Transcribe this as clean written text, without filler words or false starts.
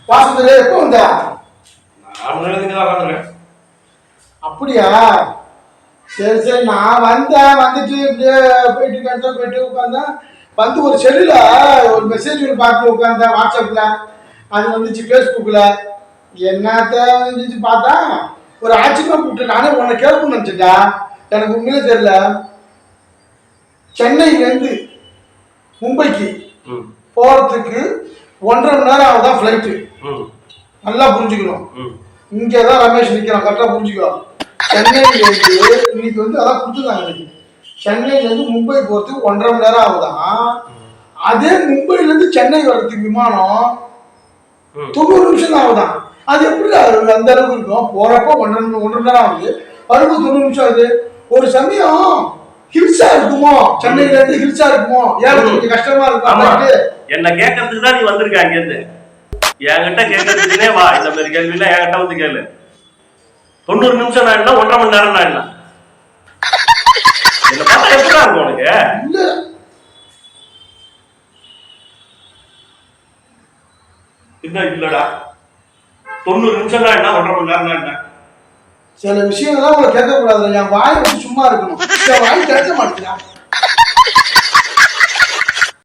வாசத்துல எப்போ வந்த? அப்படியா? சரி சரி, நான் வந்தேன். வந்துட்டு போயிட்டு போயிட்டு உட்காந்தேன். வந்து ஒரு செல்லுல ஒரு மெசேஜ் ஒன்று பார்த்து உட்காந்தேன். வாட்ஸ்அப்ல அது வந்துச்சு, ஃபேஸ்புக்ல என்னத்த வந்துச்சு பார்த்தா ஒரு ஆச்சரியமா கூப்பிட்டு நானே உன்னை கேட்கணும்னு நினைச்சிட்டா. எனக்கு உண்மையிலே தெரியல. சென்னையிலேருந்து மும்பைக்கு போறதுக்கு 1.5 மணி நேரம் ஆகுதான் ஃப்ளைட்டு. நல்லா புரிஞ்சுக்கணும். இங்கதான் ரமேஷ் நிற்கிறான், கரெக்டாக புரிஞ்சுக்கோ. சென்னையிலேருந்து இன்னைக்கு வந்து அதான் கொடுத்துருக்காங்க. சென்னையிலேருந்து மும்பை போகிறதுக்கு 1.5 மணி நேரம் ஆகுதான். அதே மும்பையிலேருந்து சென்னை வர்றதுக்கு விமானம் 90 நிமிஷம் தான் ஆகுதான். அது எப்படி அந்த அளவுக்கு இருக்கும்? போறப்போ 1.5 மணி நேரம் ஆகுது, வரும்போது 90 நிமிஷம் ஆகுது. ஒரு சமயம் ஹில்ஸா இருக்குமோ, சென்னையில இருந்து ஹில்ஸா இருக்குமோ, ஏன் கொஞ்சம் கஷ்டமா இருக்கும். என்ன கேட்கறதுக்கு தான் நீ வந்திருக்க அங்க இருந்து. என்கிட்ட கேட்கறதுக்குனே வா. இந்த மாதிரி கேள்வி எல்லாம் என்கிட்ட வந்து கேளு. 90 நிமிஷம் நான் என்ன, 1.5 மணி நேரம் நான் என்ன? என்ன பார்த்தா எப்படிதான் இருக்கும் உனக்கு? இல்லடா, 90 நிமிஷம் தான் என்ன, 1.5 மணி நேரம் தான் என்ன? சில விஷயங்கள்லாம் உங்களை கேட்கக்கூடாது. என் வாய் வச்சு சும்மா இருக்கணும். என் வாய் கேட்க மாட்டேங்கிறான்.